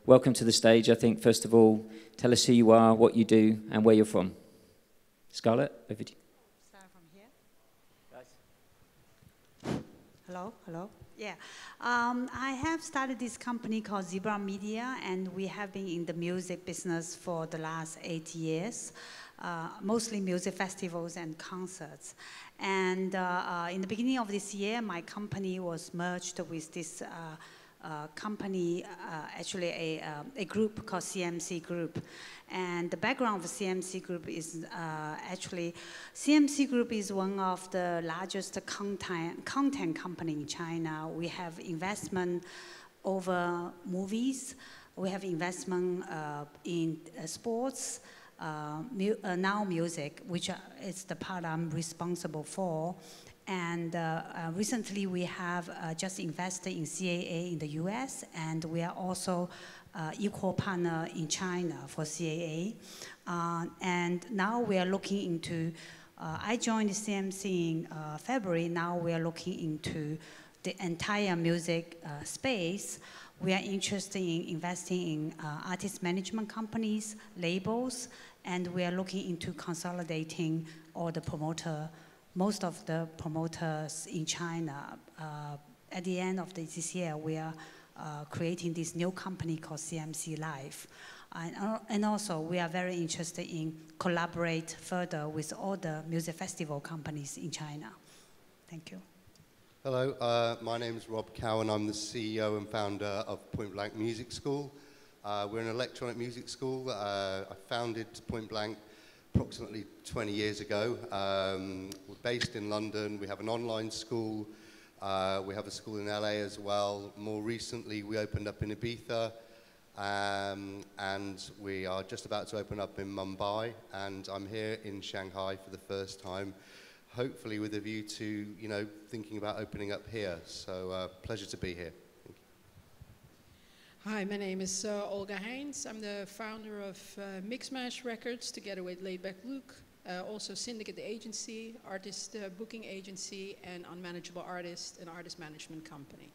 welcome to the stage. I think, first of all, tell us who you are, what you do, and where you're from. Scarlett, over to you. Start from here. Guys. Hello, hello. Yeah, I have started this company called Zebra Media, and we have been in the music business for the last 8 years, mostly music festivals and concerts. And in the beginning of this year, my company was merged with this company, actually a group called CMC Group. And the background of CMC Group is actually, CMC Group is one of the largest content company in China. We have investment over movies. We have investment in sports, now music, which is the part I'm responsible for. And recently we have just invested in CAA in the US, and we are also equal partner in China for CAA. And now we are looking into, I joined CMC in February, now we are looking into the entire music space. We are interested in investing in artist management companies, labels, and we are looking into consolidating all the most of the promoters in China. At the end of this year, we are creating this new company called CMC Live. And also, we are very interested in collaborate further with all the music festival companies in China. Thank you. Hello, my name is Rob Cowan. I'm the CEO and founder of Point Blank Music School. We're an electronic music school. I founded Point Blank approximately 20 years ago. We're based in London. We have an online school. We have a school in LA as well. More recently, we opened up in Ibiza, and we are just about to open up in Mumbai. And I'm here in Shanghai for the first time, hopefully with a view to, thinking about opening up here. So pleasure to be here. Thank you. Hi, my name is Olga Heijns. I'm the founder of Mixmash Records, together with Laidback Luke. Also Syndicate Agency, artist booking agency, and Unmanageable Artist, an artist management company.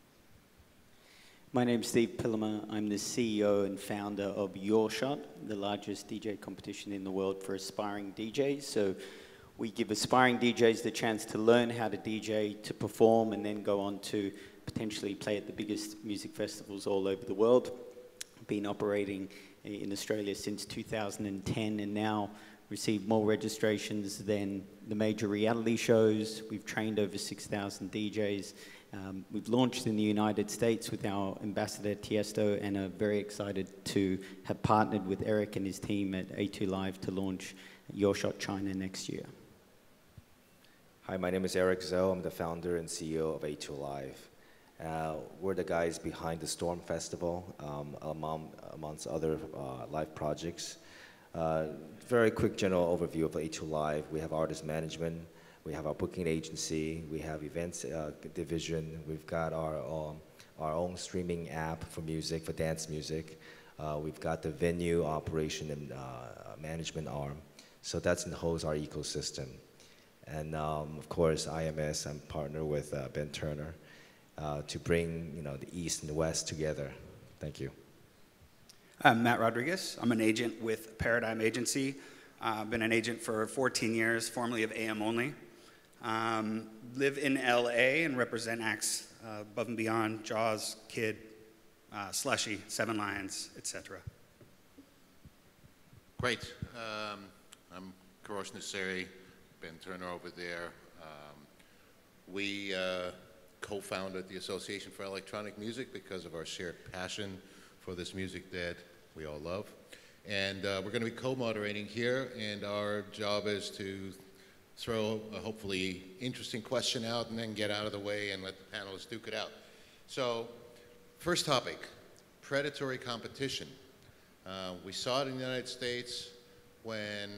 My name's Steve Pillemer. I'm the CEO and founder of Your Shot, the largest DJ competition in the world for aspiring DJs. So we give aspiring DJs the chance to learn how to DJ, to perform, and then go on to potentially play at the biggest music festivals all over the world. Been operating in Australia since 2010, and now received more registrations than the major reality shows. We've trained over 6,000 DJs. We've launched in the United States with our ambassador Tiesto, and are very excited to have partnered with Eric and his team at A2 Live to launch Your Shot China next year. Hi, my name is Eric Zhou. I'm the founder and CEO of A2 Live. We're the guys behind the Storm Festival, amongst other live projects. Very quick general overview of A2 Live. We have artist management, we have our booking agency, we have events division, we've got our own streaming app for music, for dance music. We've got the venue operation and management arm. So that's in the whole our ecosystem. And of course, IMS, I'm partner with Ben Turner to bring the East and the West together. Thank you. I'm Matt Rodriguez. I'm an agent with Paradigm Agency. I've been an agent for 14 years, formerly of AM Only. Live in LA and represent acts Above and Beyond, Jaws, Kid, Slushy, Seven Lions, etc. Great. I'm Kurosh Nasseri, Ben Turner over there. We co-founded the Association for Electronic Music because of our shared passion for this music that we all love. And we're going to be co-moderating here, and our job is to throw a hopefully interesting question out and then get out of the way and let the panelists duke it out. So, first topic, predatory competition. We saw it in the United States when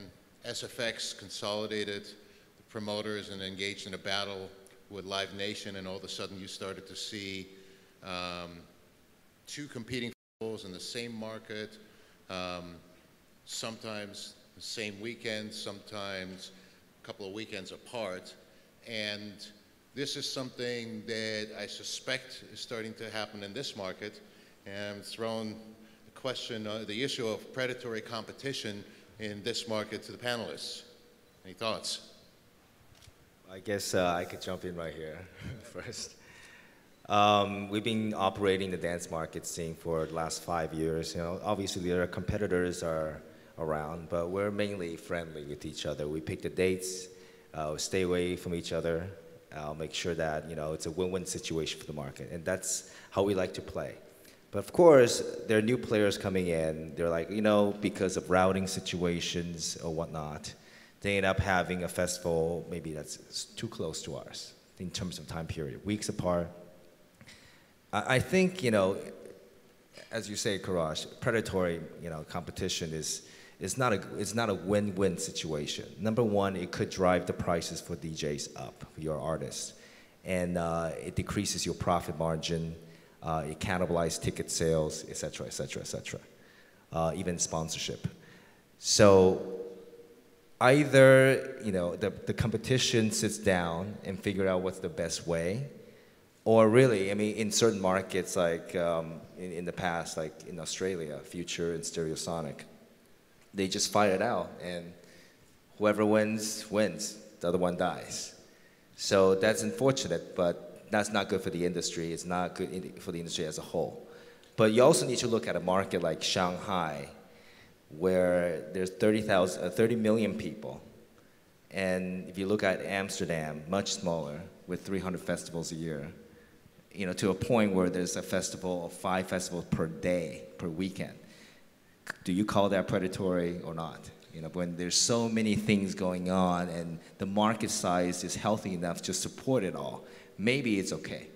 SFX consolidated the promoters and engaged in a battle with Live Nation, and all of a sudden you started to see two competing festivals in the same market, sometimes the same weekend, sometimes a couple of weekends apart. And this is something that I suspect is starting to happen in this market. And I'm throwing question, the issue of predatory competition in this market to the panelists. Any thoughts? I guess I could jump in right here first. We've been operating the dance market scene for the last 5 years. You know, obviously there are competitors are around, but we're mainly friendly with each other. We pick the dates, stay away from each other, make sure that, you know, it's a win-win situation for the market, and that's how we like to play. But of course, there are new players coming in. They're like, you know, because of routing situations or whatnot, they end up having a festival maybe that's too close to ours in terms of time period, weeks apart. I think, you know, as you say, Kurosh, predatory, you know, competition is not a win-win situation. Number one, it could drive the prices for DJs up, for your artists, and it decreases your profit margin. It cannibalizes ticket sales, et cetera, et cetera, et cetera, even sponsorship. So either, you know, the competition sits down and figure out what's the best way, or really, I mean, in certain markets, like in the past, like in Australia, Future and Stereosonic, they just fight it out, and whoever wins, wins. The other one dies. So that's unfortunate, but that's not good for the industry. It's not good for the industry as a whole. But you also need to look at a market like Shanghai, where there's 30 million people. And if you look at Amsterdam, much smaller, with 300 festivals a year, you know, to a point where there's a festival, 5 festivals per day, per weekend. Do you call that predatory or not? You know, when there's so many things going on and the market size is healthy enough to support it all, maybe it's okay.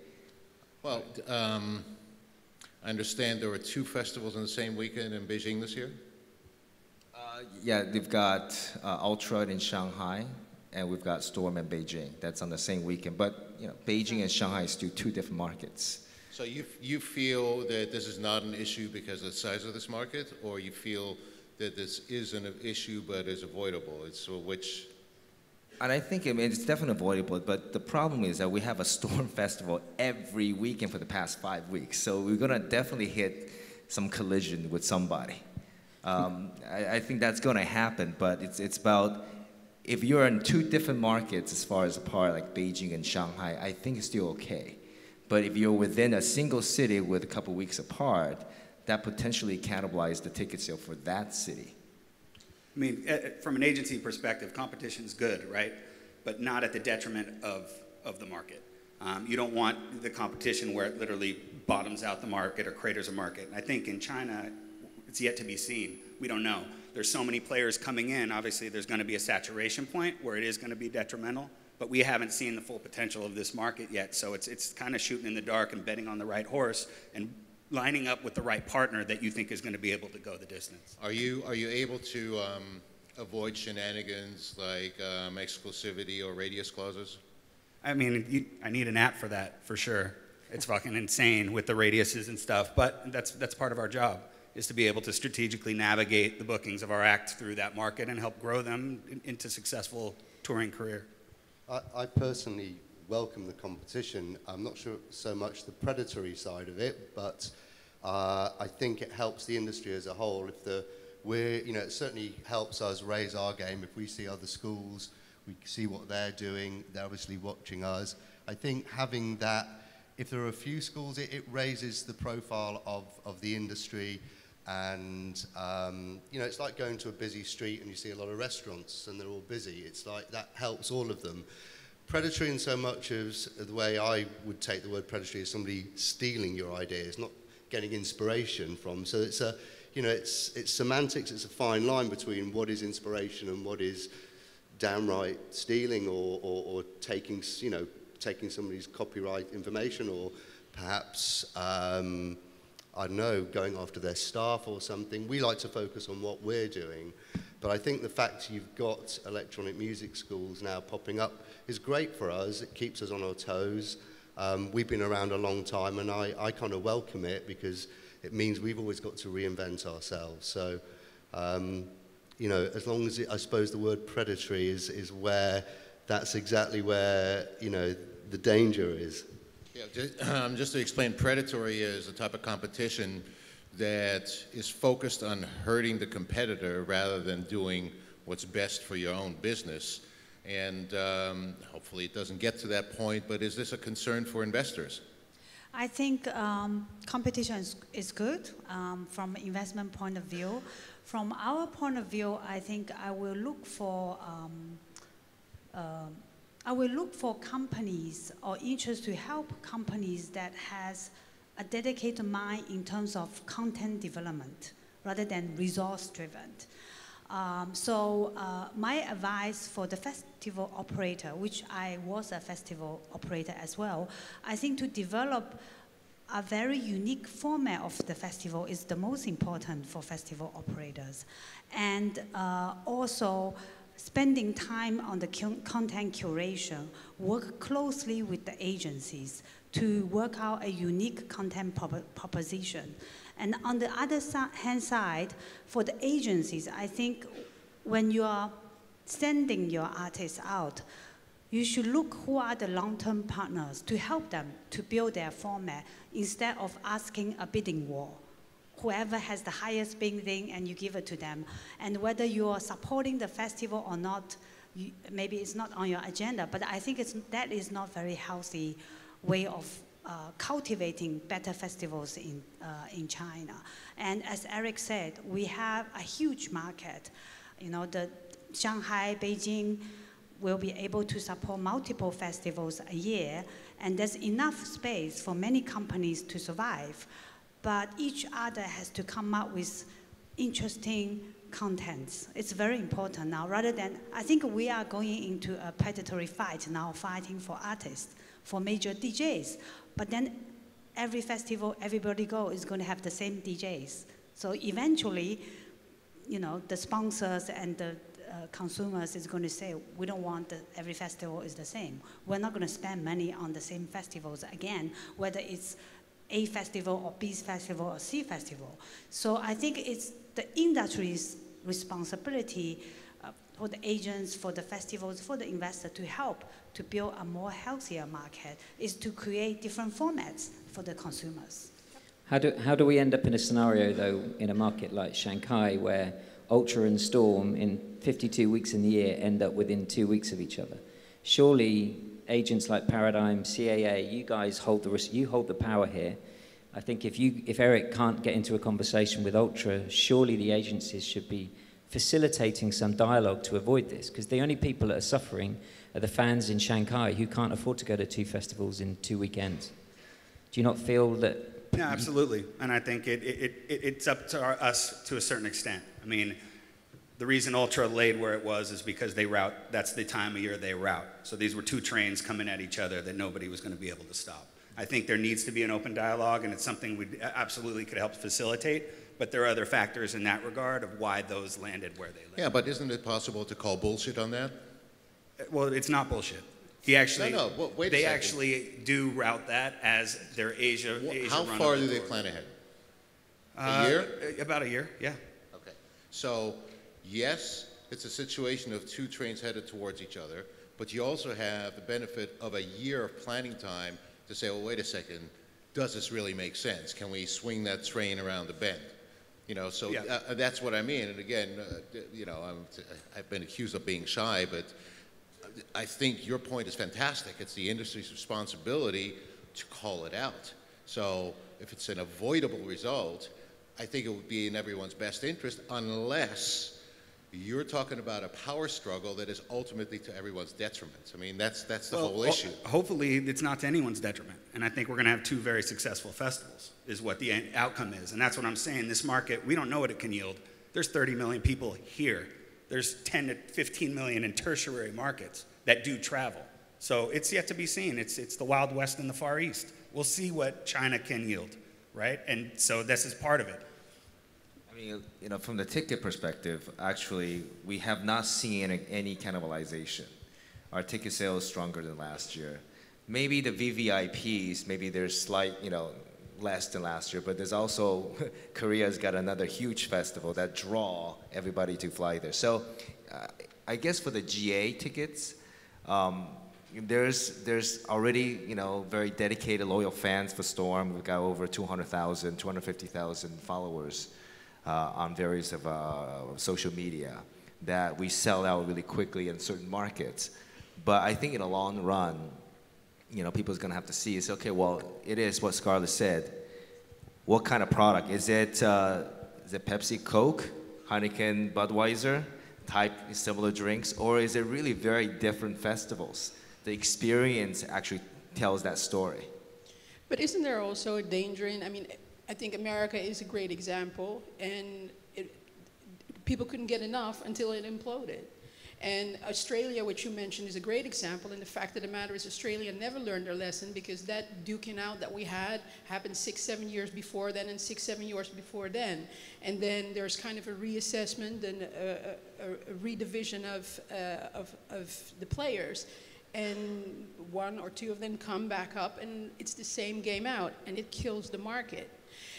Well, I understand there were 2 festivals in the same weekend in Beijing this year? Yeah, they've got Ultra in Shanghai, and we've got Storm in Beijing. That's on the same weekend. But, you know, Beijing and Shanghai is still 2 different markets. So you feel that this is not an issue because of the size of this market, or you feel that this is an issue but is avoidable? It's which? And I think, I mean, it's definitely avoidable, but the problem is that we have a Storm Festival every weekend for the past 5 weeks. So we're going to definitely hit some collision with somebody. I think that's going to happen, but it's about, if you're in 2 different markets as far as apart, like Beijing and Shanghai, I think it's still okay. But if you're within a single city with a couple weeks apart, that potentially cannibalizes the ticket sale for that city. I mean, from an agency perspective, competition is good, right? But not at the detriment of the market. You don't want the competition where it literally bottoms out the market or craters a market. And I think in China, it's yet to be seen. We don't know. There's so many players coming in. Obviously, there's going to be a saturation point where it is going to be detrimental. But we haven't seen the full potential of this market yet. So it's kind of shooting in the dark and betting on the right horse and lining up with the right partner that you think is going to be able to go the distance. Are you able to avoid shenanigans like exclusivity or radius clauses? I mean, I need an app for that, for sure. It's fucking insane with the radiuses and stuff. But that's part of our job, is to be able to strategically navigate the bookings of our act through that market and help grow them into successful touring career. I personally welcome the competition. I'm not sure so much the predatory side of it, but I think it helps the industry as a whole. It certainly helps us raise our game. If we see other schools, we see what they're doing. They're obviously watching us. I think having that, if there are a few schools, it raises the profile of the industry. And, it's like going to a busy street and you see a lot of restaurants and they're all busy. It's like that helps all of them. Predatory in so much as the way I would take the word predatory is somebody stealing your ideas, not getting inspiration from. So it's semantics. It's a fine line between what is inspiration and what is downright stealing or taking somebody's copyright information, or perhaps, I don't know, going after their staff or something. We like to focus on what we're doing. But I think the fact you've got electronic music schools now popping up is great for us. It keeps us on our toes. We've been around a long time, and I kind of welcome it because it means we've always got to reinvent ourselves. So, as long as I suppose the word predatory is where, that's exactly where, the danger is. Yeah, just to explain, predatory is a type of competition that is focused on hurting the competitor rather than doing what's best for your own business. And hopefully it doesn't get to that point, but is this a concern for investors? I think competition is good from an investment point of view. From our point of view, I think I will look for companies or interest to help companies that has a dedicated mind in terms of content development rather than resource-driven. My advice for the festival operator, which I was a festival operator as well, I think to develop a very unique format of the festival is the most important for festival operators. And also spending time on the content curation, work closely with the agencies to work out a unique content proposition. And on the other hand side, for the agencies, I think when you are sending your artists out, you should look who are the long-term partners to help them to build their format instead of asking a bidding war. Whoever has the highest bidding and you give it to them. And whether you are supporting the festival or not, maybe it's not on your agenda, but I think that is not very healthy way of cultivating better festivals in China. And as Eric said, we have a huge market. You know, the Shanghai, Beijing will be able to support multiple festivals a year, and there's enough space for many companies to survive. But each other has to come up with interesting contents. It's very important now, rather than, I think we are going into a predatory fight now, fighting for artists, for major DJs. But then every festival, everybody is going to have the same DJs. So eventually, you know, the sponsors and the consumers is going to say, we don't want every festival is the same. We're not going to spend money on the same festivals again, whether it's A festival or B festival or C festival. So I think it's the industry's responsibility for the agents, for the festivals, for the investor to help to build a more healthier market is to create different formats for the consumers. How do we end up in a scenario, though, in a market like Shanghai, where Ultra and Storm in 52 weeks in the year end up within 2 weeks of each other? Surely agents like Paradigm, CAA, you guys hold the power here. I think if Eric can't get into a conversation with Ultra, surely the agencies should be facilitating some dialogue to avoid this, because the only people that are suffering are the fans in Shanghai who can't afford to go to 2 festivals in 2 weekends. Do you not feel that? Yeah, absolutely. And I think it's up to us to a certain extent. I mean, the reason Ultra laid where it was is because that's the time of year they route. So these were 2 trains coming at each other that nobody was going to be able to stop. I think there needs to be an open dialogue, and it's something we absolutely could help facilitate. But there are other factors in that regard of why those landed where they landed. Yeah, but isn't it possible to call bullshit on that? Well, it's not bullshit. He actually, well, wait a they second. actually do route that as their Asia How run far of the do they tour. plan ahead? A year? About a year, yeah. Okay. So, yes, it's a situation of 2 trains headed towards each other, but you also have the benefit of a year of planning time to say, well, wait a second, does this really make sense? Can we swing that train around the bend? You know, so Yeah. That's what I mean. And again, you know, I've been accused of being shy, but I think your point is fantastic. It's the industry's responsibility to call it out. So if it's an avoidable result, I think it would be in everyone's best interest, unless you're talking about a power struggle that is ultimately to everyone's detriment. I mean, that's the whole issue. Hopefully, it's not to anyone's detriment. And I think we're going to have 2 very successful festivals, is what the outcome is. And that's what I'm saying. This market, we don't know what it can yield. There's 30 million people here. There's 10 to 15 million in tertiary markets that do travel. So it's yet to be seen. It's the Wild West and the Far East. We'll see what China can yield, right? And so this is part of it. I mean, you know, from the ticket perspective, actually, we have not seen any cannibalization. Our ticket sales is stronger than last year. Maybe the VVIPs, maybe there's slight, you know, less than last year, but there's also, Korea's got another huge festival that draw everybody to fly there. So I guess for the GA tickets, there's already, you know, very dedicated, loyal fans for Storm. We've got over 200,000, 250,000 followers on various of social media that we sell out really quickly in certain markets. But I think in the long run, you know, people's gonna have to see is, okay, well, it is what Scarlett said. What kind of product? Is it Pepsi, Coke, Heineken, Budweiser, type similar drinks, or is it really very different festivals? The experience actually tells that story. But isn't there also a danger in, I mean, I think America is a great example, and people couldn't get enough until it imploded. And Australia, which you mentioned, is a great example, and the fact of the matter is Australia never learned their lesson, because that duking out that we had happened 6-7 years before then and 6-7 years before then. And then there's kind of a reassessment and a redivision of the players. And 1 or 2 of them come back up, and it's the same game out, and it kills the market.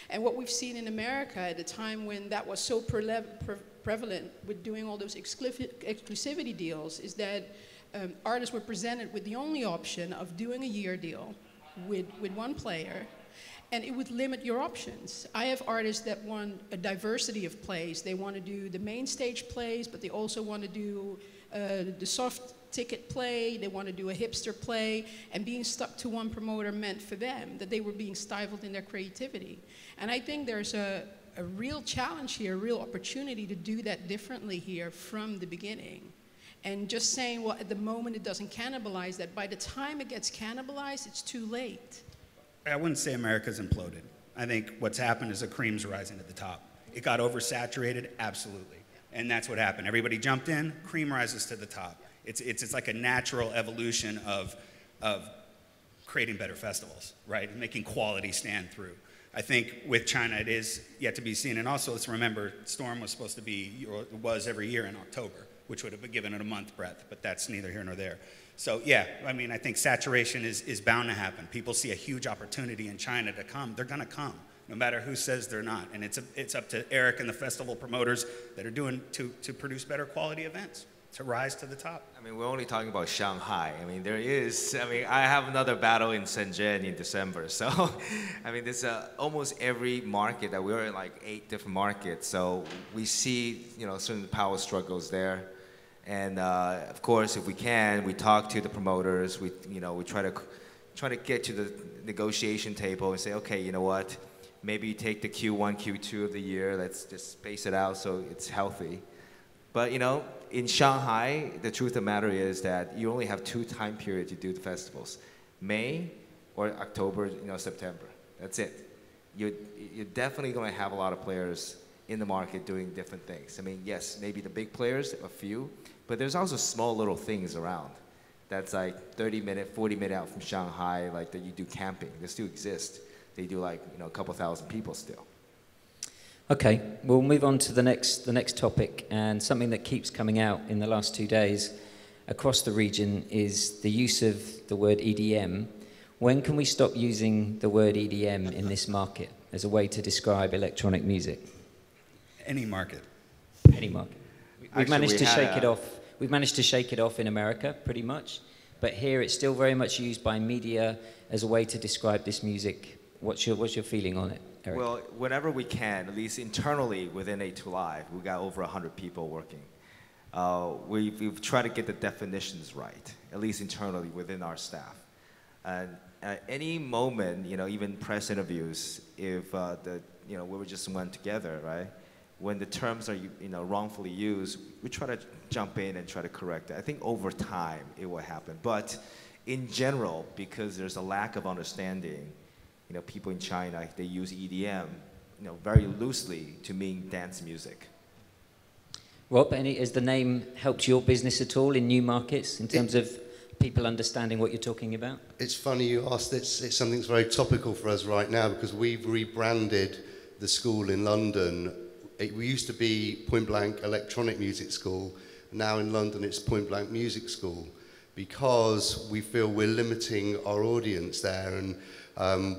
And what we've seen in America at a time when that was so prevalent with doing all those exclusivity deals is that artists were presented with the only option of doing a year deal with one player, and it would limit your options. I have artists that want a diversity of plays. They want to do the main stage plays, but they also want to do the soft ticket play, they want to do a hipster play, and being stuck to one promoter meant for them that they were being stifled in their creativity. And I think there's a real challenge here, a real opportunity to do that differently here from the beginning. And just saying, well, at the moment it doesn't cannibalize, that by the time it gets cannibalized, it's too late. I wouldn't say America's imploded. I think what's happened is the cream's rising to the top. It got oversaturated, absolutely. And that's what happened. Everybody jumped in, cream rises to the top. It's like a natural evolution of creating better festivals, right? Making quality stand through. I think with China, it is yet to be seen. And also, let's remember, Storm was supposed to be, or was every year in October, which would have been given it a month breadth, but that's neither here nor there. So yeah, I mean, I think saturation is bound to happen. People see a huge opportunity in China to come. They're gonna come, no matter who says they're not. And it's up to Eric and the festival promoters that are doing to produce better quality events, to rise to the top. I mean, we're only talking about Shanghai. I mean, I have another battle in Shenzhen in December. So, I mean, there's almost every market that we're in, like 8 different markets. So we see, you know, certain power struggles there. And of course, if we can, we talk to the promoters. We try to get to the negotiation table and say, okay, you know what? Maybe you take the Q1, Q2 of the year. Let's just space it out so it's healthy. But, you know, in Shanghai, the truth of the matter is that you only have 2 time periods to do the festivals. May or October, you know, September. That's it. You're definitely going to have a lot of players in the market doing different things. I mean, yes, maybe the big players, a few, but there's also small little things around. That's like 30-minute, 40-minute out from Shanghai, like that you do camping. They still exist. They do like, you know, a couple thousand people still. Okay, we'll move on to the next topic, and something that keeps coming out in the last 2 days across the region is the use of the word EDM. When can we stop using the word EDM in this market as a way to describe electronic music? Any market. Any market. We've managed to shake it off. We've managed to shake it off in America, pretty much, but here it's still very much used by media as a way to describe this music. What's your feeling on it, Eric? Well, whenever we can, at least internally within A2 Live, we've got over 100 people working. We've tried to get the definitions right, at least internally within our staff. And at any moment, you know, even press interviews, if we just went together, right? When the terms are, you know, wrongfully used, we try to jump in and try to correct it. I think over time it will happen. But in general, because there's a lack of understanding, you know, people in China, they use EDM, you know, very loosely to mean dance music. Rob, has the name helped your business at all in new markets in terms of people understanding what you're talking about? It's funny you asked. It's something that's very topical for us right now because we've rebranded the school in London. We used to be Point Blank Electronic Music School. Now in London it's Point Blank Music School because we feel we're limiting our audience there, and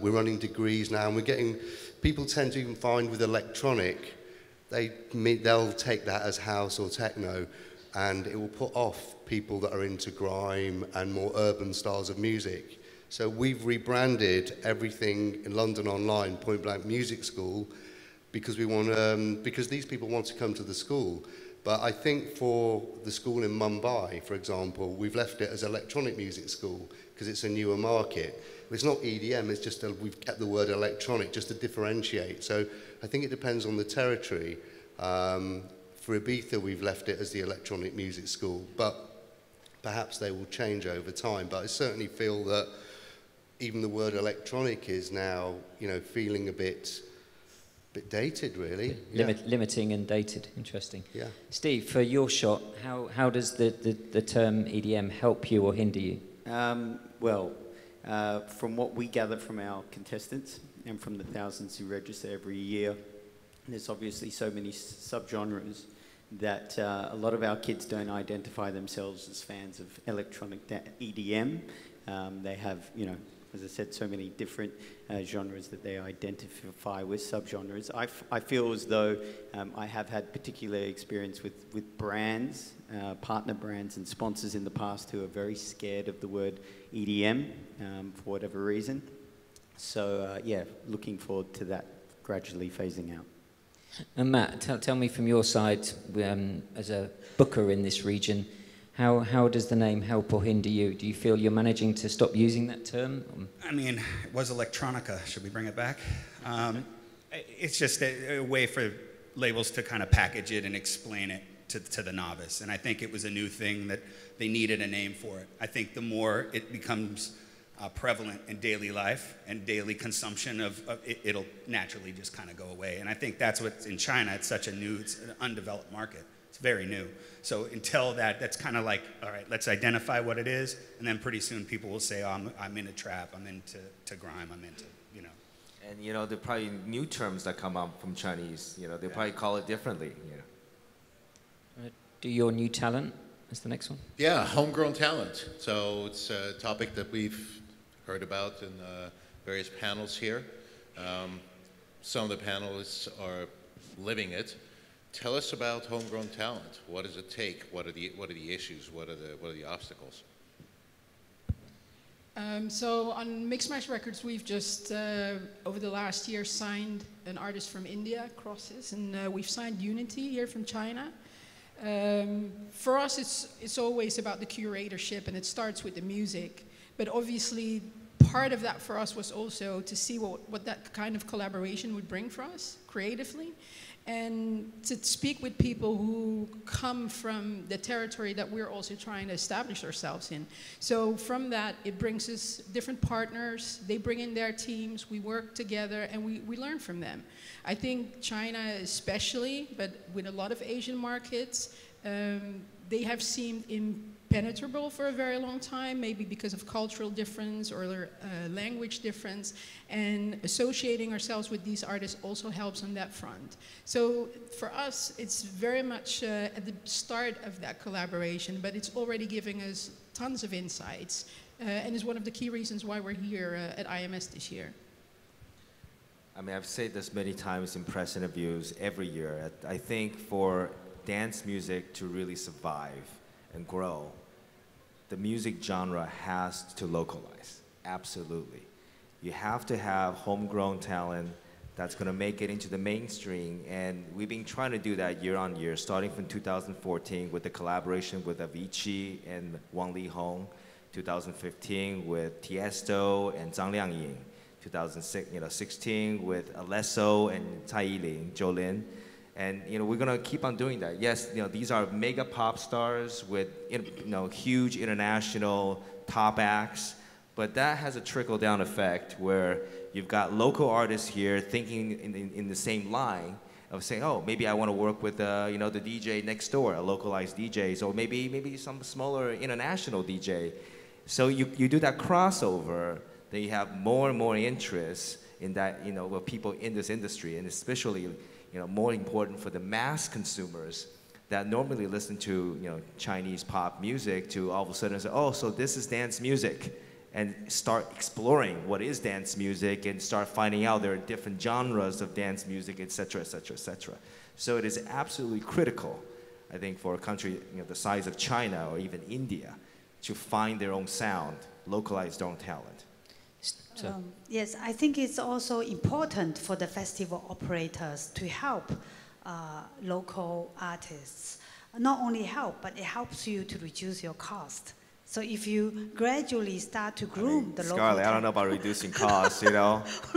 we're running degrees now, and we're getting, people tend to even find with electronic, they'll take that as house or techno. and it will put off people that are into grime and more urban styles of music. So we've rebranded everything in London Online, Point Blank Music School, because we want because these people want to come to the school. But I think for the school in Mumbai, for example, we've left it as electronic music school because it's a newer market. It's not EDM, it's just we've kept the word electronic just to differentiate. So I think it depends on the territory. For Ibiza, we've left it as the electronic music school, but perhaps they will change over time. But I certainly feel that even the word electronic is now, you know, feeling a bit dated, really. Limiting and dated. Interesting. Yeah. Steve, for your shot, how does the term EDM help you or hinder you? From what we gather from our contestants and from the thousands who register every year, there's obviously so many subgenres that a lot of our kids don't identify themselves as fans of electronic EDM. They have, you know, as I said, so many different genres that they identify with, subgenres. I feel as though I have had particular experience with brands, partner brands and sponsors in the past who are very scared of the word EDM for whatever reason. So yeah, looking forward to that gradually phasing out. And Matt, tell me from your side, as a booker in this region, how does the name help or hinder you? Do you feel you're managing to stop using that term? I mean, it was electronica. Should we bring it back? It's just a way for labels to kind of package it and explain it to the novice. And I think it was a new thing that they needed a name for it. I think the more it becomes prevalent in daily life and daily consumption it'll naturally just kind of go away. And I think that's what's in China. It's such it's an undeveloped market. It's very new. So until that's kind of like, all right, let's identify what it is, and then pretty soon people will say, oh, I'm into trap, I'm into grime, I'm into, you know. And you know, there are probably new terms that come up from Chinese. You know, they probably call it differently. You know. Do your new talent as the next one? Yeah, homegrown talent. So it's a topic that we've heard about in various panels here. Some of the panelists are living it. Tell us about homegrown talent. What does it take? What are the issues? What are the obstacles? So on Mix Mash Records, we've just over the last year signed an artist from India, Crosses, and we've signed Unity here from China. For us, it's always about the curatorship, and it starts with the music. But obviously, part of that for us was also to see what that kind of collaboration would bring for us creatively, and to speak with people who come from the territory that we're also trying to establish ourselves in. So from that, it brings us different partners. They bring in their teams, we work together, and we learn from them. I think China especially, but with a lot of Asian markets, they have seemed impenetrable for a very long time, maybe because of cultural difference or language difference, and associating ourselves with these artists also helps on that front. So for us, it's very much at the start of that collaboration, but it's already giving us tons of insights, and is one of the key reasons why we're here at IMS this year. I mean, I've said this many times in press interviews every year. I think for dance music to really survive and grow, the music genre has to localize, absolutely. You have to have homegrown talent that's gonna make it into the mainstream, and we've been trying to do that year on year, starting from 2014 with the collaboration with Avicii and Wang Lihong, 2015 with Tiesto and Zhang Liangying, 2016 with Alesso and Cai Yiling, Jolin. And we're gonna keep on doing that. Yes, these are mega pop stars with huge international top acts, but that has a trickle-down effect where you've got local artists here thinking in the same line of saying, oh, maybe I want to work with the DJ next door, a localized DJ, or maybe some smaller international DJ. So you do that crossover, then you have more and more interest in that, with people in this industry, and especially more important for the mass consumers that normally listen to Chinese pop music to all of a sudden say, oh, so this is dance music, and start exploring what is dance music and start finding out there are different genres of dance music, et cetera, et cetera, et cetera. So it is absolutely critical I think for a country the size of China or even India to find their own sound, localize their own talent. Yes, I think it's also important for the festival operators to help local artists. Not only help, but it helps you to reduce your cost. So if you gradually start to groom the local Scarlett, I don't know about reducing costs,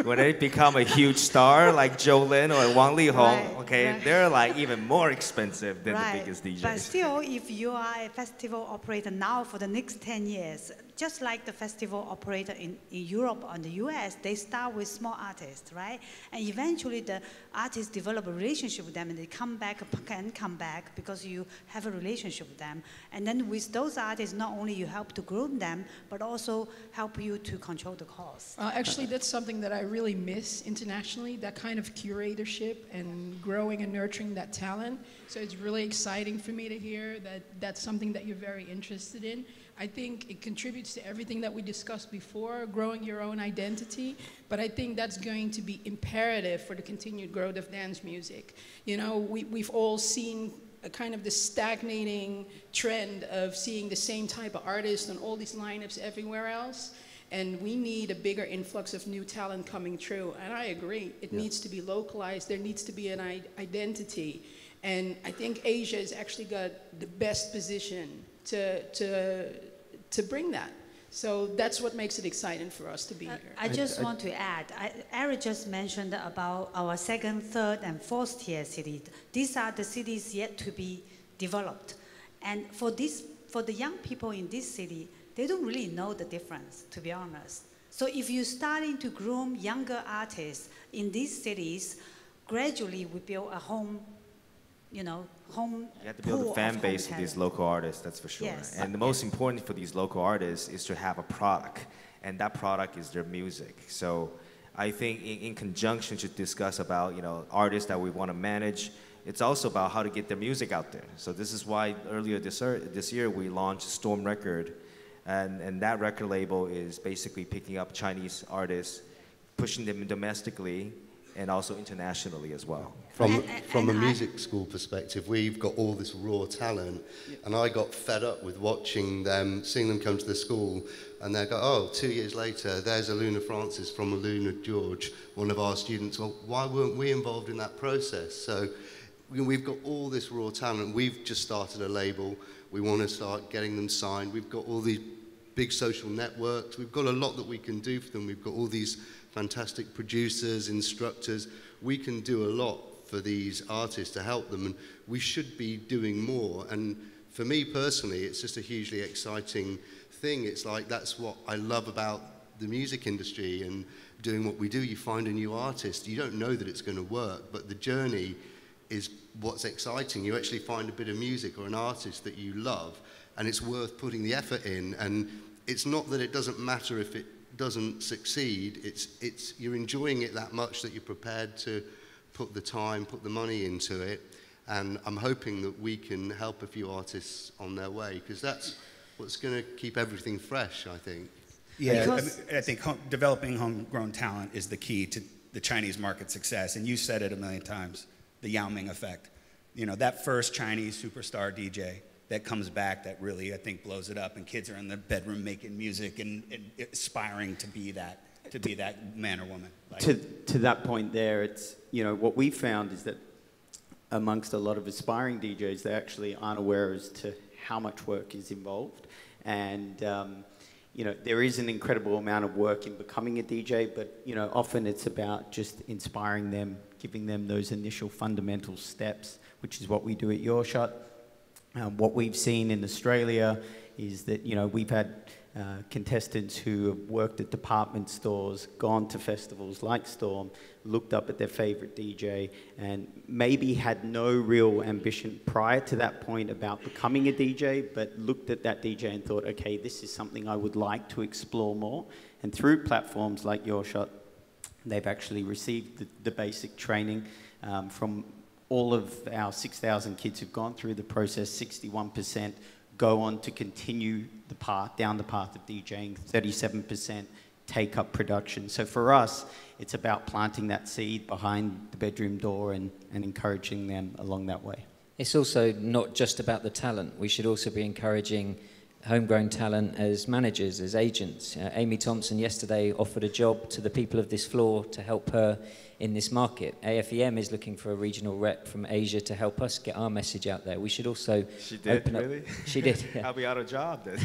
When they become a huge star like Jolin or Wang Lihong, they're like even more expensive than the biggest DJs. But still, if you are a festival operator now for the next 10 years, just like the festival operator in Europe or the US, they start with small artists, right? And eventually the artists develop a relationship with them and they come back because you have a relationship with them. And then with those artists, not only you help to groom them, but also help you to control the cost. Actually, that's something that I really miss internationally, that kind of curatorship and growing and nurturing that talent. So it's really exciting for me to hear that that's something that you're very interested in. I think it contributes to everything that we discussed before, growing your own identity, but I think that's going to be imperative for the continued growth of dance music. We've all seen a kind of the stagnating trend of seeing the same type of artist on all these lineups everywhere else, and we need a bigger influx of new talent coming through, and I agree. It needs to be localized, there needs to be an identity, and I think Asia has actually got the best position to bring that. So that's what makes it exciting for us to be here. I just want to add, Eric just mentioned about our second, third, and fourth tier cities. These are the cities yet to be developed. And for the young people in this city, they don't really know the difference, to be honest. So if you're starting to groom younger artists in these cities, gradually we build a home, home. You have to build a fan base of these local artists, that's for sure. Yes. And the most important for these local artists is to have a product, and that product is their music. So I think in conjunction to discuss about artists that we want to manage, it's also about how to get their music out there. So this is why earlier this year we launched Storm Record, and that record label is basically picking up Chinese artists, pushing them domestically, and also internationally as well. From a music school perspective, we've got all this raw talent, and I got fed up with watching them, seeing them come to the school, and they go, 2 years later, there's Aluna Francis from Aluna George, one of our students. Well, why weren't we involved in that process? So we've got all this raw talent. We've just started a label. We want to start getting them signed. We've got all these big social networks. We've got a lot that we can do for them. We've got all these fantastic producers, instructors. We can do a lot for these artists to help them, and we should be doing more. And for me personally, it's just a hugely exciting thing. It's like that's what I love about the music industry and doing what we do. You find a new artist, you don't know that it's going to work, but the journey is what's exciting. You actually find a bit of music or an artist that you love, and it's worth putting the effort in. And it's not that it doesn't matter if it doesn't succeed, it's you're enjoying it that much that you're prepared to put the time, put the money into it, and I'm hoping that we can help a few artists on their way, because that's what's going to keep everything fresh, I think. Yeah, I think developing homegrown talent is the key to the Chinese market success, and you said it a million times, the Yao Ming effect. That first Chinese superstar DJ that comes back that really, I think, blows it up, and kids are in the bedroom making music and aspiring to be that man or woman. To that point there, it's, what we found is that amongst a lot of aspiring DJs, they actually aren't aware as to how much work is involved. And, there is an incredible amount of work in becoming a DJ, but, often it's about just inspiring them, giving them those initial fundamental steps, which is what we do at Your Shot. What we've seen in Australia is that, we've had contestants who have worked at department stores, gone to festivals like Storm, looked up at their favorite DJ, and maybe had no real ambition prior to that point about becoming a DJ, but looked at that DJ and thought, okay, this is something I would like to explore more. And through platforms like Your Shot, they've actually received the basic training from all of our 6,000 kids who've gone through the process. 61% go on to continue down the path of DJing. 37% take up production. So for us, it's about planting that seed behind the bedroom door and encouraging them along that way. It's also not just about the talent. We should also be encouraging homegrown talent as managers, as agents. Amy Thompson yesterday offered a job to the people of this floor to help her in this market. AFEM is looking for a regional rep from Asia to help us get our message out there. We should also She did, open really? up. She did, yeah. I'll be out of job then.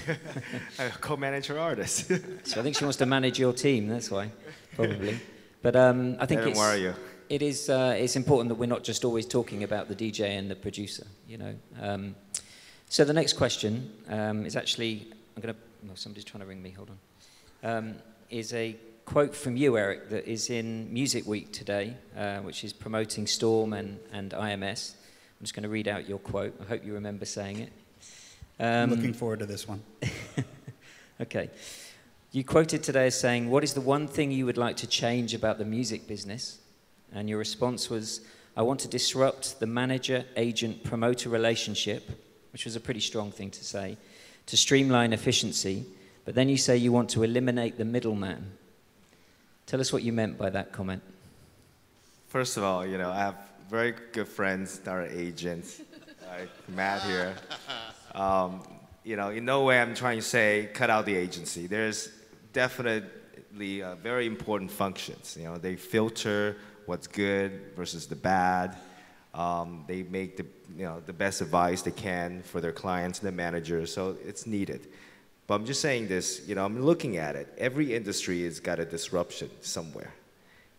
I co-manage her artist. So I think she wants to manage your team, that's why, probably. But I think Don't worry you. It is it's important that we're not just always talking about the DJ and the producer, you know. So the next question is actually, somebody's trying to ring me, hold on, is a quote from you, Eric, that is in Music Week today, which is promoting Storm and IMS. I'm just going to read out your quote. I hope you remember saying it. I'm looking forward to this one. Okay. You quoted today as saying, what is the one thing you would like to change about the music business? And your response was, I want to disrupt the manager-agent-promoter relationship, which was a pretty strong thing to say, to streamline efficiency, but then you say you want to eliminate the middleman. Tell us what you meant by that comment. First of all, you know, I have very good friends that are agents, like Matt here. You know, in no way I'm trying to say cut out the agency. There's definitely very important functions. You know, they filter what's good versus the bad. They make the best advice they can for their clients and their managers, so it's needed. But I'm just saying this, you know, I'm looking at it. Every industry has got a disruption somewhere.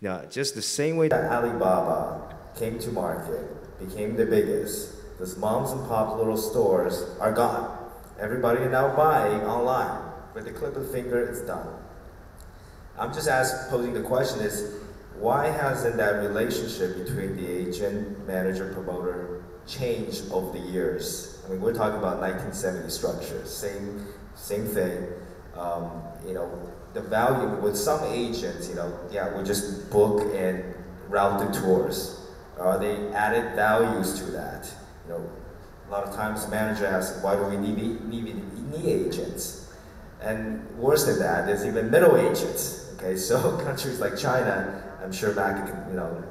Now, just the same way that Alibaba came to market, became the biggest, those moms and pop little stores are gone. Everybody is now buying online. With the click of the finger, it's done. I'm just posing the question is, why hasn't that relationship between the agent, manager, promoter changed over the years? I mean, we're talking about 1970 structures, same thing. You know, the value with some agents, you know, yeah, we just book and route the tours. Are they added values to that? You know, a lot of times the manager asks, why do we need agents? And worse than that, there's even middle agents. Okay, so countries like China, I'm sure Mac can, you know,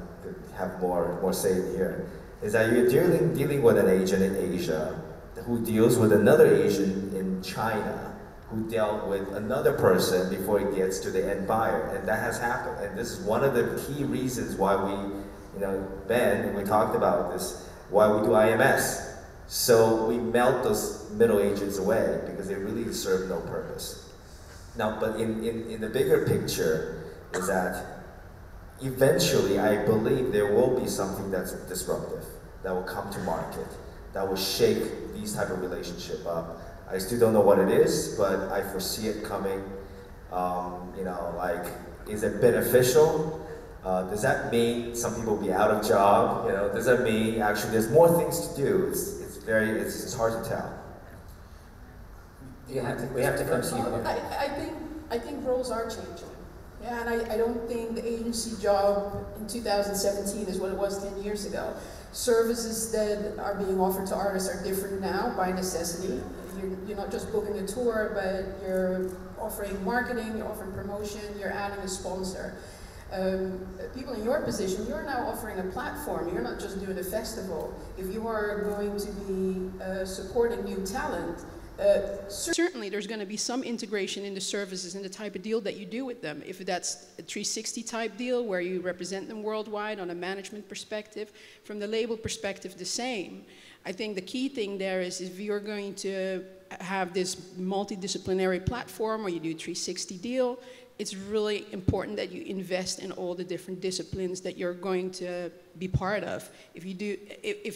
have more say in here, is that you're dealing with an agent in Asia who deals with another agent in China who dealt with another person before it gets to the end buyer, and that has happened. And this is one of the key reasons why we, you know, Ben, and we talked about this, why we do IMS. So we melt those middle agents away because they really serve no purpose. Now, but in the bigger picture is that eventually I believe there will be something that's disruptive, that will come to market, that will shake these type of relationship up. I still don't know what it is, but I foresee it coming. You know, like, is it beneficial? Does that mean some people will be out of job? You know, does that mean actually there's more things to do? It's hard to tell. We have to come to you. I think roles are changing. Yeah, and I don't think the agency job in 2017 is what it was 10 years ago. Services that are being offered to artists are different now by necessity. You're not just booking a tour, but you're offering marketing, you're offering promotion, you're adding a sponsor. People in your position, you're now offering a platform. You're not just doing a festival. If you are going to be supporting new talent, certainly there's going to be some integration in the services and the type of deal that you do with them. If that's a 360 type deal where you represent them worldwide on a management perspective, from the label perspective the same. I think the key thing there is if you're going to have this multidisciplinary platform where you do a 360 deal, it's really important that you invest in all the different disciplines that you're going to be part of. If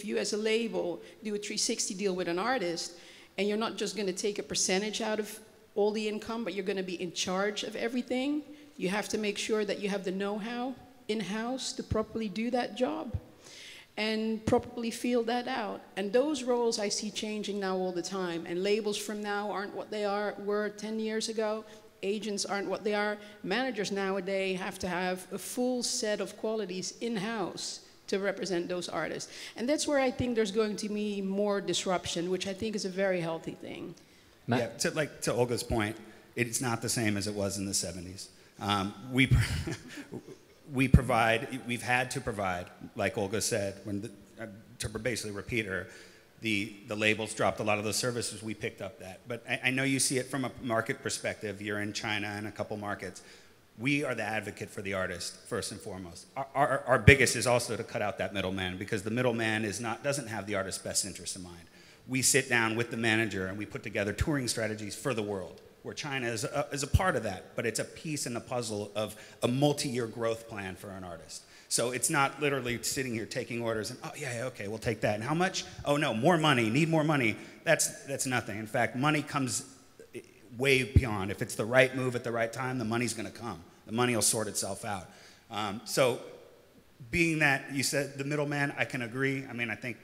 you as a label do a 360 deal with an artist, and you're not just going to take a percentage out of all the income, but you're going to be in charge of everything, you have to make sure that you have the know-how in-house to properly do that job and properly feel that out. And those roles I see changing now all the time. And labels from now aren't what they were 10 years ago. Agents aren't what they are. Managers nowadays have to have a full set of qualities in-house to represent those artists. And that's where I think there's going to be more disruption, which I think is a very healthy thing. Yeah, to Olga's point, it's not the same as it was in the 70s. We've had to provide, like Olga said, when to basically repeat her, the labels dropped a lot of those services, we picked up that. But I know you see it from a market perspective. You're in China and a couple markets. We are the advocate for the artist, first and foremost. Our biggest is also to cut out that middleman, because the middleman doesn't have the artist's best interest in mind. We sit down with the manager and we put together touring strategies for the world, where China is a part of that, but it's a piece in the puzzle of a multi-year growth plan for an artist. So it's not literally sitting here taking orders and, oh, yeah, okay, we'll take that. And how much? Oh, no, more money, need more money. That's nothing. In fact, money comes way beyond. If it's the right move at the right time, the money's going to come. The money will sort itself out. So being that you said the middleman, I can agree. I mean, I think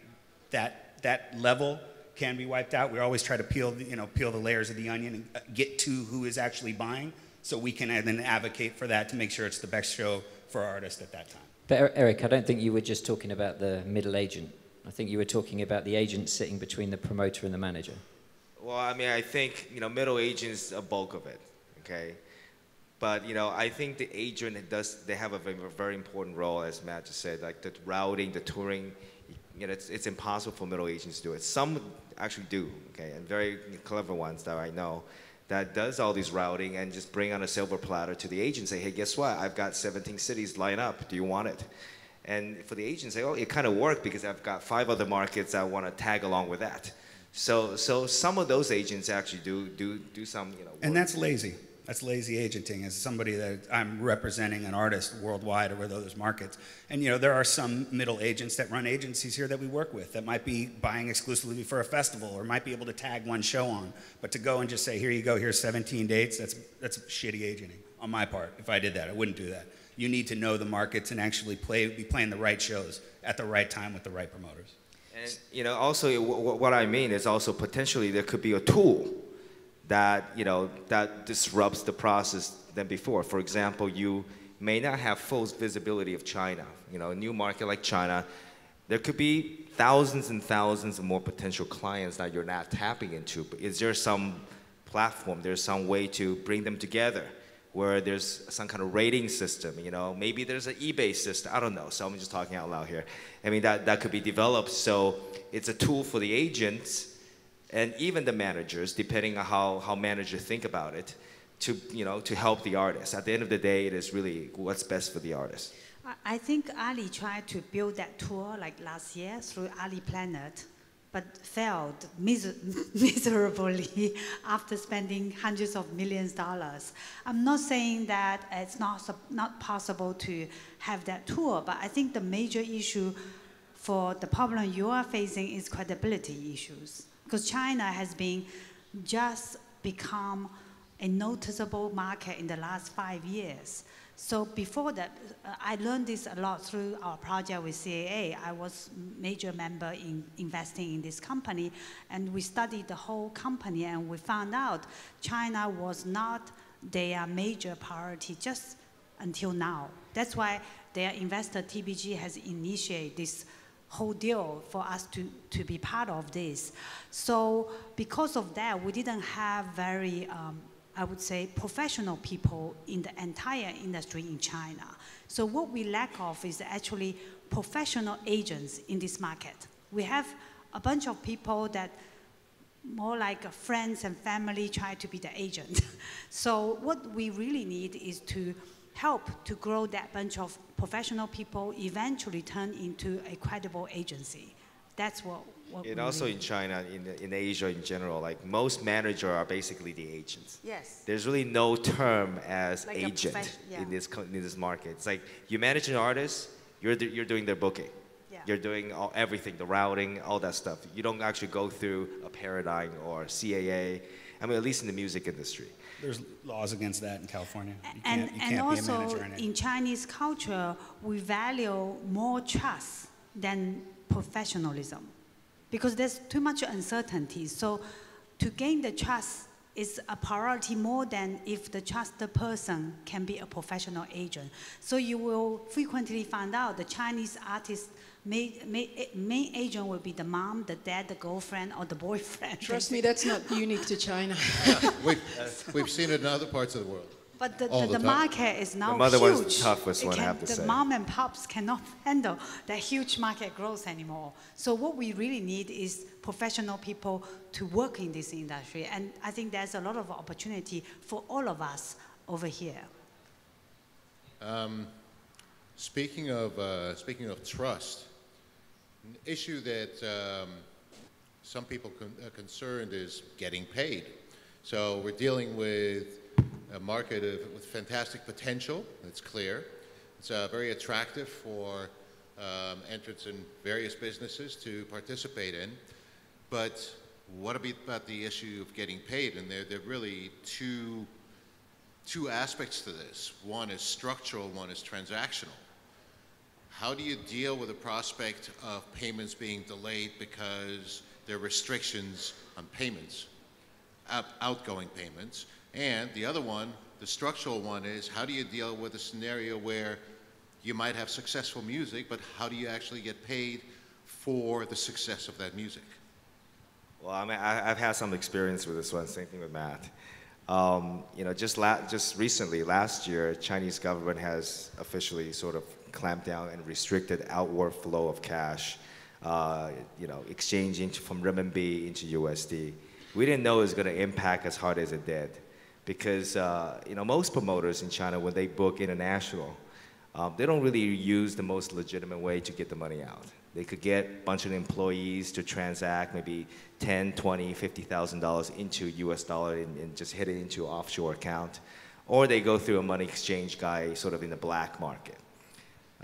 that level can be wiped out. We always try to peel the layers of the onion and get to who is actually buying, so we can then advocate for that to make sure it's the best show for our artist at that time. But Eric, I don't think you were just talking about the middle agent. I think you were talking about the agent sitting between the promoter and the manager. Well, I mean, I think, middle agent's a bulk of it, okay? But, I think the agent they have a very important role, as Matt just said, like the routing, the touring. It's impossible for middle agents to do it. Some actually do, okay, and very clever ones that I know that does all these routing and just bring on a silver platter to the agent, say, hey, guess what? I've got 17 cities lined up. Do you want it? And for the agent, say, oh, it kind of worked because I've got 5 other markets I want to tag along with that. So some of those agents actually do some, work. And that's lazy. That's lazy agenting. As somebody that I'm representing an artist worldwide over those markets. And there are some middle agents that run agencies here that we work with that might be buying exclusively for a festival or might be able to tag one show on. But to go and just say, here you go, here's 17 dates, that's shitty agenting on my part. If I did that, I wouldn't do that. You need to know the markets and actually be playing the right shows at the right time with the right promoters. And also what I mean is also potentially there could be a tool that that disrupts the process than before. For example, you may not have full visibility of China. A new market like China, there could be thousands and thousands of more potential clients that you're not tapping into. But is there some platform? There's some way to bring them together, where there's some kind of rating system. Maybe there's an eBay system. I don't know. So I'm just talking out loud here. I mean, that could be developed. So it's a tool for the agents and even the managers, depending on how managers think about it, to help the artist. At the end of the day, it is really what's best for the artist. I think Ali tried to build that tool like last year through Ali Planet, but failed miserably after spending hundreds of millions of dollars. I'm not saying that it's not possible to have that tool, but I think the major issue for the problem you are facing is credibility issues. Because China has just become a noticeable market in the last 5 years. So before that, I learned this a lot through our project with CAA. I was major member in investing in this company, and we studied the whole company, and we found out China was not their major priority just until now. That's why their investor, TBG, has initiated this whole deal for us to be part of this. So because of that, we didn't have very, I would say, professional people in the entire industry in China. So what we lack of is actually professional agents in this market. We have a bunch of people that more like friends and family try to be the agent. So what we really need is to help to grow that bunch of professional people, eventually turn into a credible agency. That's what and also in China, in Asia in general, like most managers are basically the agents. Yes. There's really no term as like agent in this market. It's like you manage an artist, you're doing their booking. Yeah. You're doing everything, the routing, all that stuff. You don't actually go through a Paradigm or CAA. I mean, at least in the music industry. There's laws against that in California. You and can't be a also manager in it. in Chinese culture, we value more trust than professionalism because there's too much uncertainty. So to gain the trust is a priority more than if the trusted person can be a professional agent. So you will frequently find out the Chinese artist main agent will be the mom, the dad, the girlfriend, or the boyfriend. Trust me, that's not unique to China. We've seen it in other parts of the world. But All the the time. market is now The mother huge. was the toughest one, I have to The say. mom and pops cannot handle that huge market growth anymore. So what we really need is professional people to work in this industry. And I think there's a lot of opportunity for all of us over here. Speaking of trust, an issue that some people are concerned is getting paid. So we're dealing with a market with fantastic potential. It's clear. It's very attractive for entrants in various businesses to participate in. But what about the issue of getting paid? And there are really two aspects to this. One is structural, one is transactional. How do you deal with the prospect of payments being delayed because there are restrictions on payments, outgoing payments? And the other one, the structural one, is how do you deal with a scenario where you might have successful music, but how do you actually get paid for the success of that music? Well, I mean, I've had some experience with this one, same thing with Matt. You know, just recently, last year, Chinese government has officially sort of clamped down and restricted outward flow of cash, you know, exchanging from renminbi into USD. We didn't know it was going to impact as hard as it did, because you know, most promoters in China, when they book international, they don't really use the most legitimate way to get the money out. They could get a bunch of employees to transact maybe $10, $20, $50,000 into US dollar and just hit it into an offshore account, or they go through a money exchange guy sort of in the black market.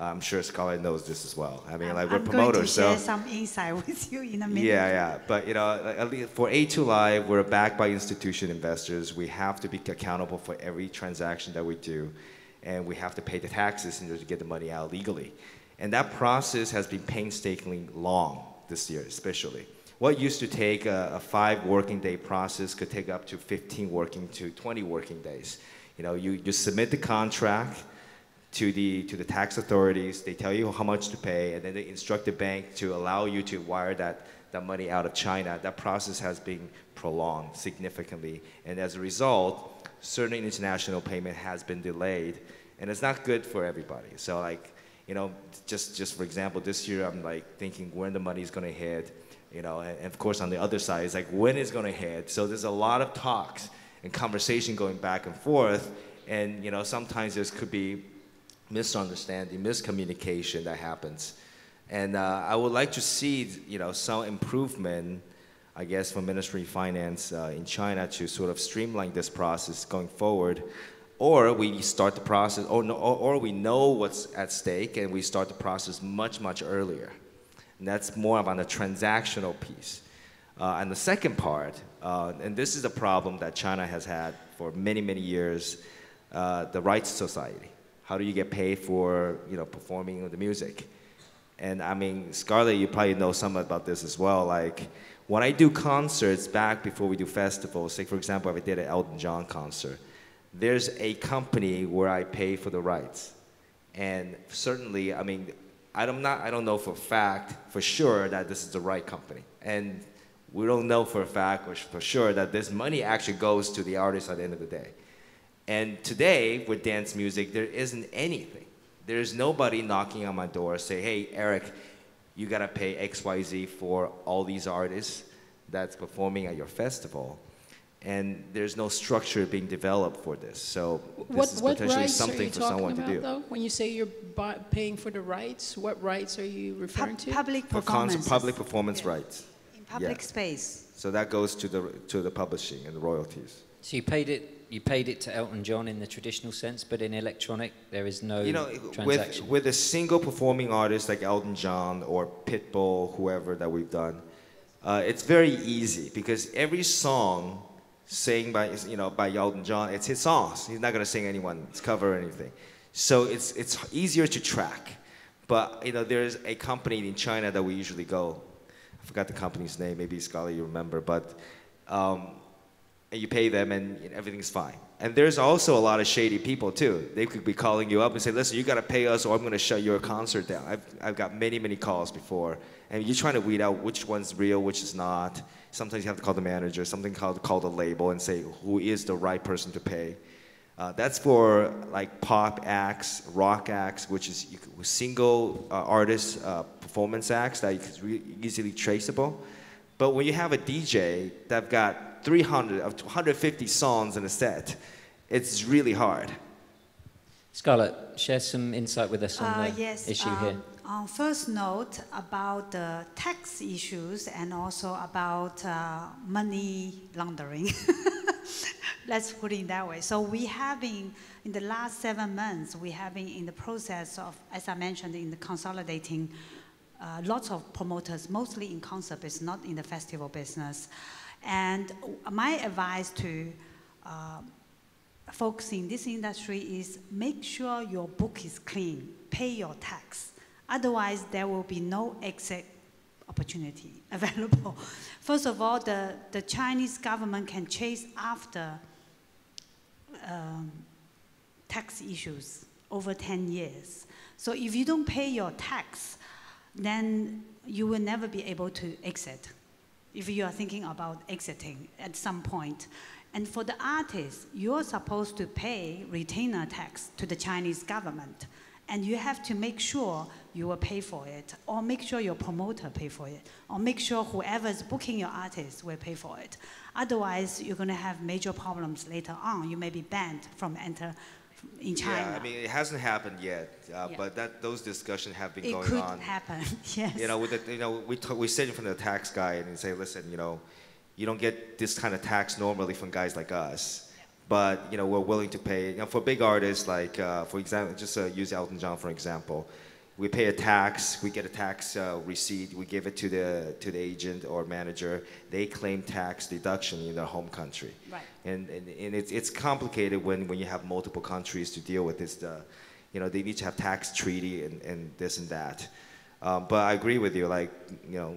I'm sure Scarlett knows this as well. I mean, like, we're promoters, so. I'm going to share some insight with you in a minute. Yeah. But, you know, at least for A2 Live, we're backed by institution investors. We have to be accountable for every transaction that we do, and we have to pay the taxes in order to get the money out legally. And that process has been painstakingly long this year, especially. What used to take a 5 working day process could take up to 15 working to 20 working days. You know, you submit the contract to the tax authorities, they tell you how much to pay, and then they instruct the bank to allow you to wire that money out of China. That process has been prolonged significantly, and as a result, certain international payment has been delayed, and it's not good for everybody. So, like, you know, just for example, this year I'm like thinking when the money is going to hit, you know, and of course on the other side it's like when it's going to hit. So there's a lot of talks and conversation going back and forth, and you know, sometimes there could be misunderstanding, miscommunication that happens. And I would like to see, you know, some improvement, I guess, from Ministry of Finance in China to sort of streamline this process going forward. Or we start the process, or we know what's at stake and we start the process much, much earlier. And that's more on the transactional piece. And the second part, and this is a problem that China has had for many, many years, the rights society. How do you get paid for, you know, performing the music? And I mean, Scarlett, you probably know something about this as well. Like, when I do concerts back before we do festivals, say for example, if I did an Elton John concert, there's a company where I pay for the rights. And certainly, I mean, I don't know for a fact, for sure, that this is the right company. And we don't know for a fact or for sure that this money actually goes to the artist at the end of the day. And today, with dance music, there isn't anything. There's nobody knocking on my door saying, hey, Eric, you gotta pay XYZ for all these artists that's performing at your festival. And there's no structure being developed for this. So this is potentially something for someone to do. Though? When you say you're paying for the rights, what rights are you referring to? Public performance. Public performance rights. In public space. So that goes to the publishing and the royalties. So you paid it to Elton John in the traditional sense, but in electronic there is no transaction. With a single performing artist like Elton John or Pitbull, whoever that we've done, it's very easy because every song sang by Elton John, it's his songs. He's not gonna sing anyone's cover or anything. So it's easier to track. But you know, there's a company in China that we usually go. I forgot the company's name. Maybe Scarlett you remember, but. And you pay them and everything's fine. And there's also a lot of shady people too. They could be calling you up and say, listen, you gotta pay us or I'm gonna shut your concert down. I've got many, many calls before. And you're trying to weed out which one's real, which is not. Sometimes you have to call the manager, something call the label and say who is the right person to pay. That's for like pop acts, rock acts, which is single artist performance acts that is easily traceable. But when you have a DJ that got 300 or 250 songs in a set, it's really hard. Scarlett, share some insight with us on the yes, issue here. First note about the tax issues and also about money laundering. Let's put it that way. So we have been, in the last 7 months, we have been in the process of, as I mentioned, in the consolidating lots of promoters, mostly in concert business, not in the festival business. And my advice to folks in this industry is make sure your book is clean, pay your tax. Otherwise, there will be no exit opportunity available. First of all, the Chinese government can chase after tax issues over 10 years. So if you don't pay your tax, then you will never be able to exit if you are thinking about exiting at some point. And for the artists, you're supposed to pay retainer tax to the Chinese government. And you have to make sure you will pay for it, or make sure your promoter pay for it, or make sure whoever is booking your artist will pay for it. Otherwise, you're going to have major problems later on. You may be banned from enter in China. Yeah, I mean, it hasn't happened yet, but those discussions have been going on. It could happen, yes. You know, we sit in front of the tax guy and we say, listen, you know, you don't get this kind of tax normally from guys like us. But you know, we're willing to pay. You know, for big artists, like for example, just use Elton John for example, we pay a tax. We get a tax receipt. We give it to the agent or manager. They claim tax deduction in their home country. Right. And it's complicated when you have multiple countries to deal with this. You know, they need to have tax treaty and this and that. But I agree with you. Like, you know,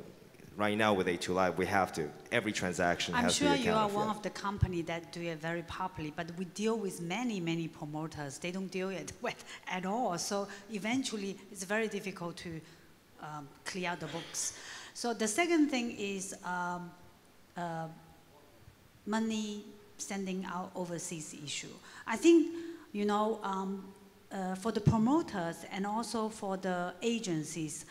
right now with A2 Live, we have to. Every transaction has to be accounted for. I'm sure you are one of the companies that do it very properly, but we deal with many promoters. They don't deal it with at all. So eventually, it's very difficult to clear out the books. So the second thing is money sending out overseas issue. I think, you know, for the promoters and also for the agencies,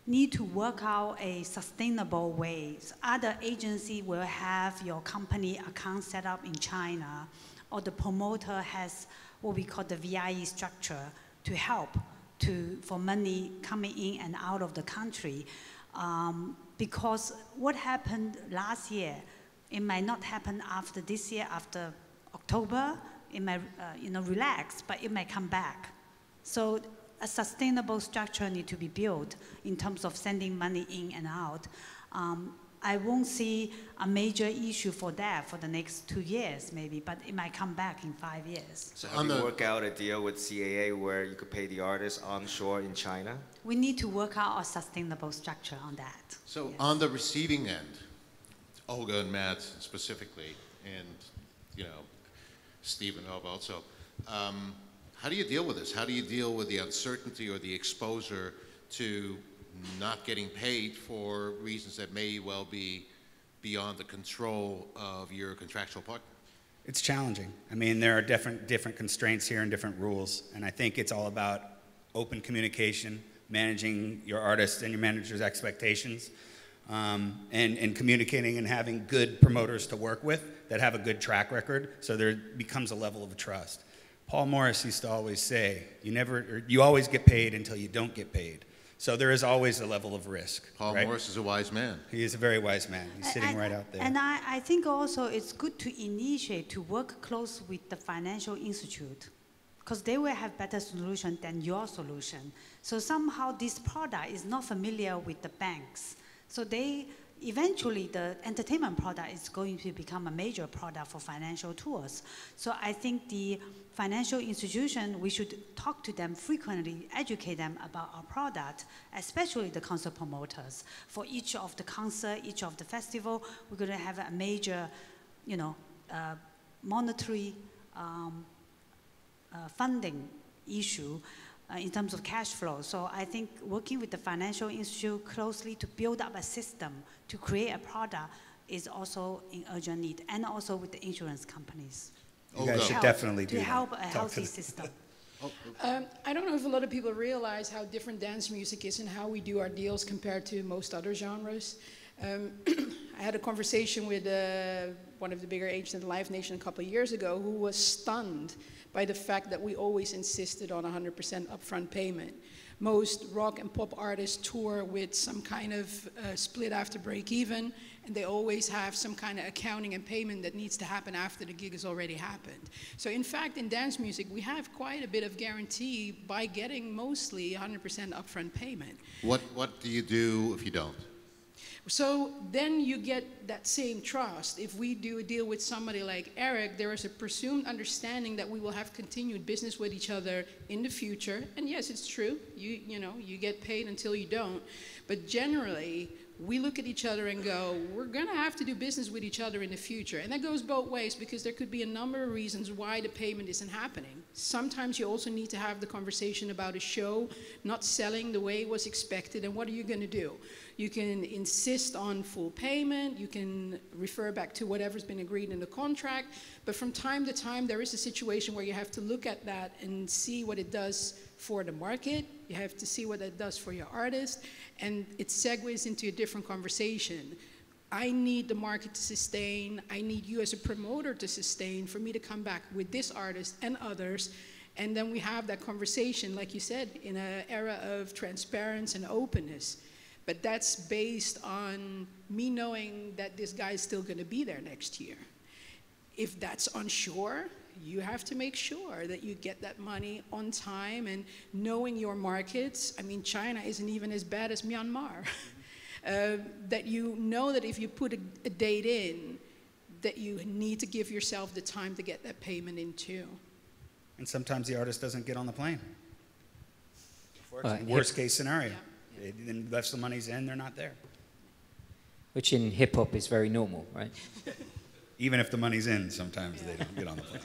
need to work out a sustainable way. Other agency will have your company account set up in China, or the promoter has what we call the VIE structure to help for money coming in and out of the country. Because what happened last year, it might not happen after this year, after October, it might you know, relax, but it might come back. So a sustainable structure needs to be built in terms of sending money in and out. I won't see a major issue for that for the next 2 years maybe, but it might come back in 5 years. So have you work out a deal with CAA where you could pay the artists onshore in China? We need to work out a sustainable structure on that. So yes. On the receiving end, Olga and Matt specifically, and you know, Steve and Elva also, how do you deal with this? How do you deal with the uncertainty or the exposure to not getting paid for reasons that may well be beyond the control of your contractual partner? It's challenging. I mean, there are different constraints here and different rules, and I think it's all about open communication, managing your artists and your manager's expectations, and communicating and having good promoters to work with that have a good track record, so there becomes a level of trust. Paul Morris used to always say, you always get paid until you don't get paid. So there is always a level of risk. Paul Morris is a wise man. He is a very wise man. He's sitting right out there. And I think also it's good to initiate, to work close with the financial institute, because they will have better solution than your solution. So somehow this product is not familiar with the banks. So eventually the entertainment product is going to become a major product for financial tours. So I think the financial institution, we should talk to them frequently, educate them about our product, especially the concert promoters. For each of the concert, each of the festival, we're going to have a major, you know, monetary funding issue in terms of cash flow. So I think working with the financial institute closely to build up a system to create a product is also in urgent need, and also with the insurance companies. You guys should definitely do to that. help a healthy system. I don't know if a lot of people realize how different dance music is and how we do our deals compared to most other genres. I had a conversation with one of the bigger agents at Live Nation a couple of years ago who was stunned by the fact that we always insisted on 100% upfront payment. Most rock and pop artists tour with some kind of split after break even, and they always have some kind of accounting and payment that needs to happen after the gig has already happened. So in fact, in dance music, we have quite a bit of guarantee by getting mostly 100% upfront payment. What do you do if you don't? So then you get that same trust. If we do a deal with somebody like Eric, there is a presumed understanding that we will have continued business with each other in the future. And yes, it's true. You know, you get paid until you don't. But generally, we look at each other and go, we're going to have to do business with each other in the future. And that goes both ways, because there could be a number of reasons why the payment isn't happening. Sometimes you also need to have the conversation about a show not selling the way it was expected, and what are you going to do? You can insist on full payment, you can refer back to whatever's been agreed in the contract, but from time to time there is a situation where you have to look at that and see what it does for the market, you have to see what it does for your artist, and it segues into a different conversation. I need the market to sustain, I need you as a promoter to sustain for me to come back with this artist and others, and then we have that conversation, like you said, in an era of transparency and openness. But that's based on me knowing that this guy is still going to be there next year. If that's unsure, you have to make sure that you get that money on time, and knowing your markets. I mean, China isn't even as bad as Myanmar. That you know that if you put a date in, that you need to give yourself the time to get that payment in too. And sometimes the artist doesn't get on the plane. Right. Worst case scenario. Yeah. Unless the money's in, they're not there. Which in hip-hop is very normal, right? Even if the money's in, sometimes they don't get on the plane.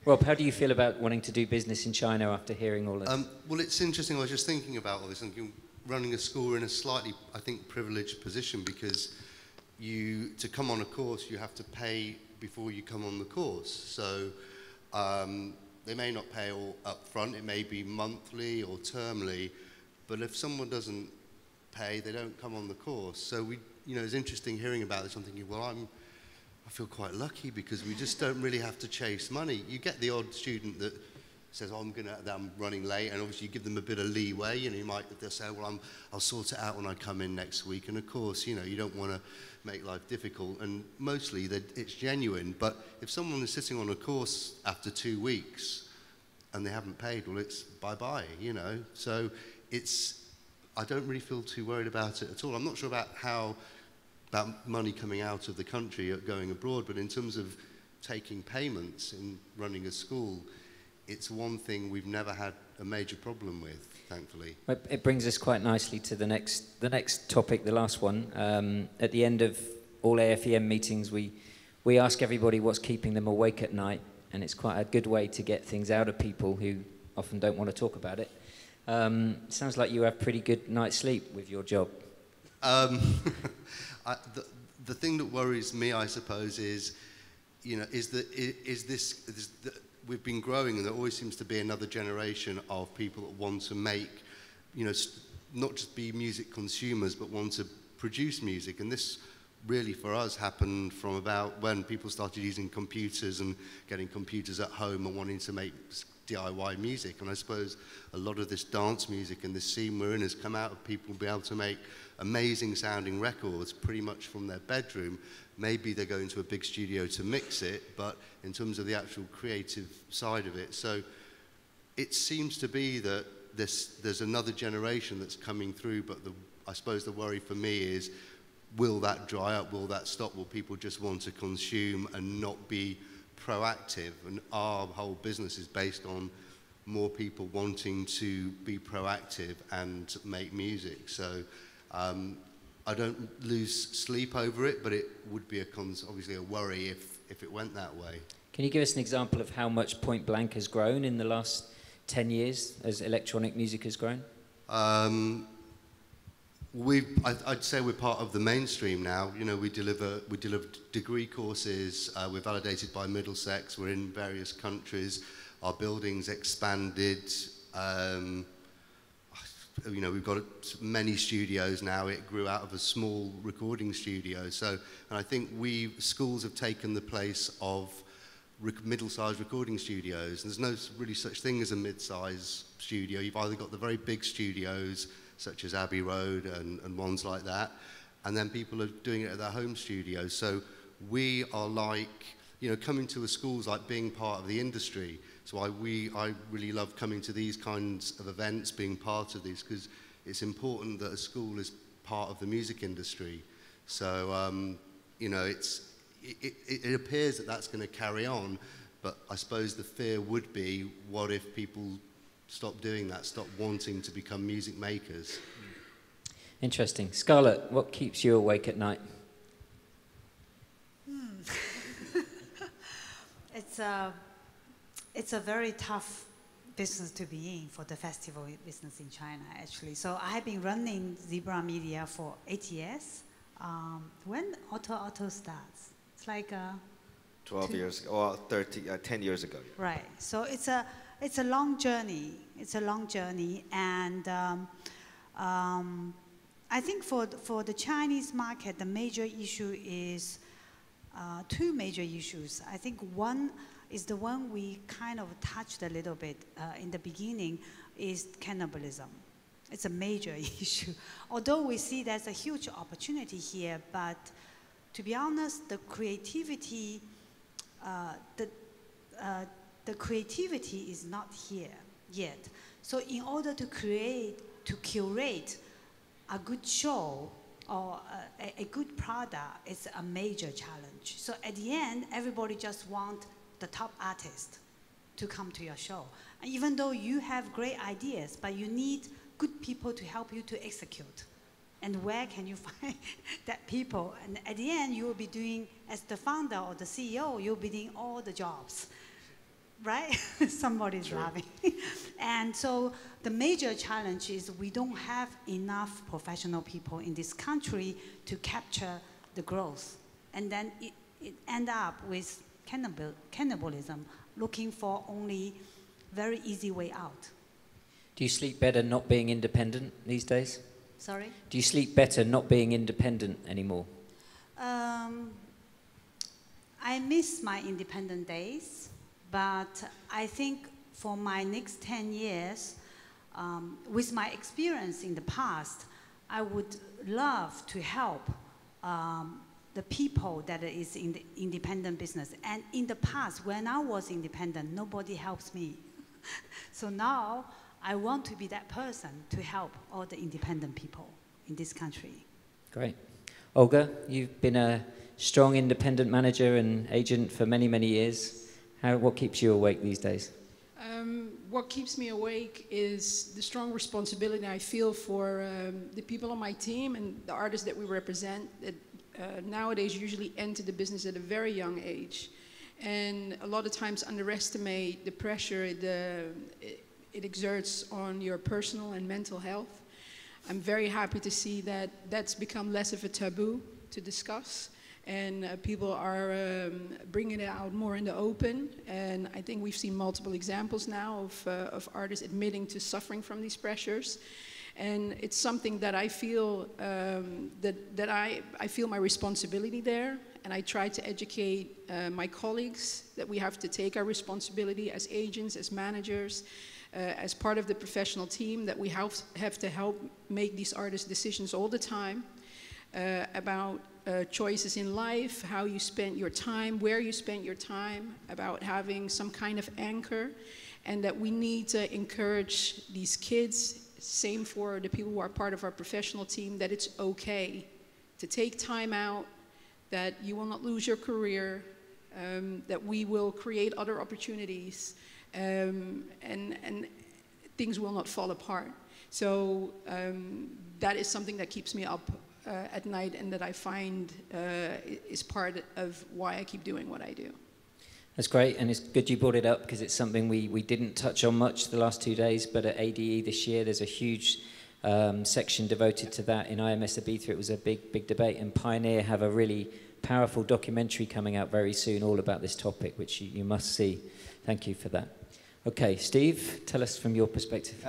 Rob, how do you feel about wanting to do business in China after hearing all this? Well, it's interesting. I was just thinking about all this, and running a school, we're in a slightly, I think, privileged position, because to come on a course, you have to pay before you come on the course. So they may not pay all up front. It may be monthly or termly. But if someone doesn't pay, they don't come on the course. So it's interesting hearing about this. I'm thinking, well, I feel quite lucky, because we just don't really have to chase money. You get the odd student that says, oh, I'm running late, and obviously you give them a bit of leeway. They'll say, well, I'll sort it out when I come in next week. And of course, you don't want to make life difficult. And mostly it's genuine. But if someone is sitting on a course after 2 weeks and they haven't paid, well, it's bye-bye, So I don't really feel too worried about it at all. I'm not sure about money coming out of the country or going abroad, but in terms of taking payments in running a school, it's one thing we've never had a major problem with, thankfully. It brings us quite nicely to the next topic, the last one. At the end of all AFEM meetings, we ask everybody what's keeping them awake at night, and it's quite a good way to get things out of people who often don't want to talk about it. Sounds like you have pretty good night's sleep with your job. The thing that worries me, I suppose, is we've been growing, and there always seems to be another generation of people that want to make, not just be music consumers, but want to produce music. And this really, for us, happened from about when people started using computers and getting computers at home and wanting to make DIY music. And I suppose a lot of this dance music and this scene we're in has come out of people being able to make amazing sounding records pretty much from their bedroom. Maybe they're going to a big studio to mix it, but in terms of the actual creative side of it. So it seems to be that there's another generation that's coming through, but I suppose the worry for me is, will that dry up? Will that stop? Will people just want to consume and not be proactive? And our whole business is based on more people wanting to be proactive and make music. So I don't lose sleep over it, but it would be obviously a worry if it went that way. Can you give us an example of how much Point Blank has grown in the last 10 years as electronic music has grown? I'd say we're part of the mainstream now. You know, we deliver degree courses. We're validated by Middlesex. We're in various countries. Our building's expanded. You know, we've got many studios now. It grew out of a small recording studio. So, and I think schools have taken the place of middle-sized recording studios. There's no really such thing as a mid-size studio. You've either got the very big studios, such as Abbey Road and ones like that, and then people are doing it at their home studios. So we are like, you know, coming to a school's like being part of the industry. So I really love coming to these kinds of events, being part of these, because it's important that a school is part of the music industry. So, you know, it appears that that's going to carry on, but I suppose the fear would be, what if people stop doing that, stop wanting to become music makers? Interesting. Scarlett, what keeps you awake at night? It's a very tough business to be in for the festival business in China, actually. So I have been running Zebra Media for 8 years. When Auto starts? It's like 12 years, or 10 years ago. Right. So it's a long journey. It's a long journey, and I think for the Chinese market, the major issue is two major issues. I think one is the one we kind of touched a little bit in the beginning, is cannibalism. It's a major issue. Although we see there's a huge opportunity here, but to be honest, the creativity, the creativity is not here yet. So in order to curate a good show or a good product, it's a major challenge. So at the end, everybody just wants the top artist to come to your show. And even though you have great ideas, but you need good people to help you to execute. And where can you find that people? And at the end, you will be doing, as the founder or the CEO, you'll be doing all the jobs, right? Somebody's laughing. And so the major challenge is we don't have enough professional people in this country to capture the growth. And then it ends up with cannibalism, looking for only very easy way out. Do you sleep better not being independent these days? Sorry? Do you sleep better not being independent anymore? I miss my independent days, but I think for my next 10 years, with my experience in the past, I would love to help the people that is in the independent business. And in the past, when I was independent, nobody helps me. So now, I want to be that person to help all the independent people in this country. Great. Olga, you've been a strong independent manager and agent for many, many years. What keeps you awake these days? What keeps me awake is the strong responsibility I feel for the people on my team and the artists that we represent that nowadays usually enter the business at a very young age. And a lot of times underestimate the pressure it exerts on your personal and mental health. I'm very happy to see that that's become less of a taboo to discuss, and people are bringing it out more in the open. And I think we've seen multiple examples now of artists admitting to suffering from these pressures. And it's something that I feel that I feel my responsibility there, and I try to educate my colleagues that we have to take our responsibility as agents, as managers, as part of the professional team, that we have to help make these artists decisions all the time about choices in life, how you spend your time, where you spend your time, about having some kind of anchor, and that we need to encourage these kids, same for the people who are part of our professional team, that it's okay to take time out, that you will not lose your career, that we will create other opportunities, and things will not fall apart. So that is something that keeps me up at night, and that I find is part of why I keep doing what I do. That's great, and it's good you brought it up, because it's something we didn't touch on much the last 2 days, but at ADE this year there's a huge section devoted to that. In IMS Ibiza, it was a big debate, and Pioneer have a really powerful documentary coming out very soon all about this topic, which you must see. Thank you for that. Okay, Steve, tell us from your perspective.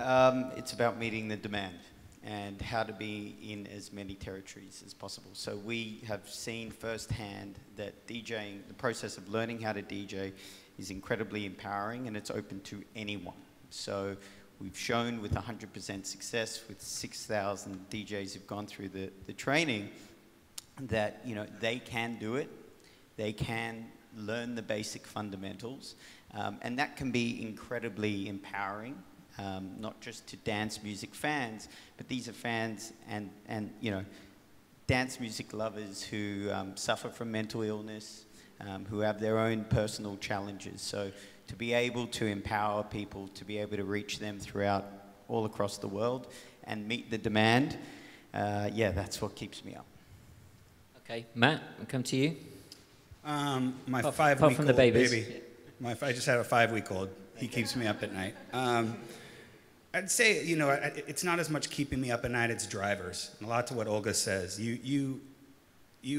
It's about meeting the demand and how to be in as many territories as possible. So we have seen firsthand that DJing, the process of learning how to DJ, is incredibly empowering, and it's open to anyone. So we've shown with 100% success, with 6,000 DJs who've gone through the training, that they can do it. They can learn the basic fundamentals, and that can be incredibly empowering. Not just to dance music fans, but these are fans and dance music lovers who suffer from mental illness, who have their own personal challenges. So to be able to empower people, to be able to reach them throughout all across the world and meet the demand, that's what keeps me up. Okay, Matt, I'll come to you. My apart 5-week-old from the babies. baby. I just had a 5-week-old. He keeps me up at night. I'd say, it's not as much keeping me up at night, it's drivers. And a lot to what Olga says. You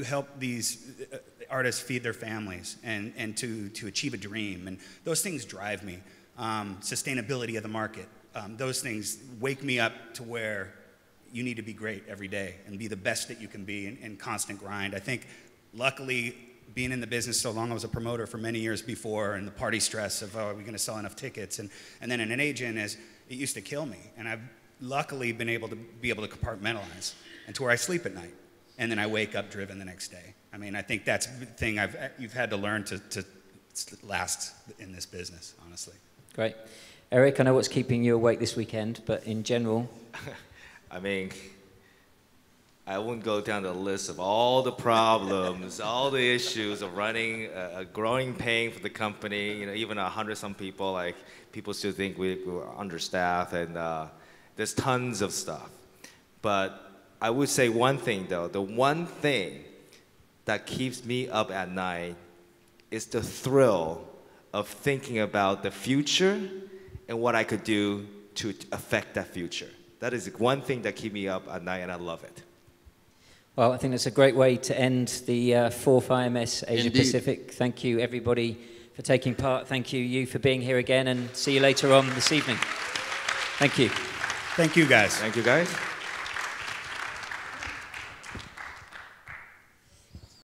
help these artists feed their families and to achieve a dream. And those things drive me. Sustainability of the market. Those things wake me up to where you need to be great every day and be the best that you can be in constant grind. I think, luckily, being in the business so long, I was a promoter for many years before, and the party stress of, are we going to sell enough tickets? And then in an agent, it used to kill me. And I've luckily been able to compartmentalize and to where I sleep at night. And then I wake up driven the next day. I mean, I think that's the thing you've had to learn to last in this business, honestly. Great. Eric, I know what's keeping you awake this weekend, but in general... I mean, I wouldn't go down the list of all the problems, all the issues of running a growing pain for the company. Even 100-some people, people still think we're understaffed, and there's tons of stuff. But I would say one thing, though. The one thing that keeps me up at night is the thrill of thinking about the future and what I could do to affect that future. That is one thing that keeps me up at night, and I love it. Well, I think that's a great way to end the fourth IMS Asia Indeed. Pacific. Thank you, everybody, for taking part. Thank you for being here again, and see you later on this evening. Thank you. Thank you, guys. Thank you, guys.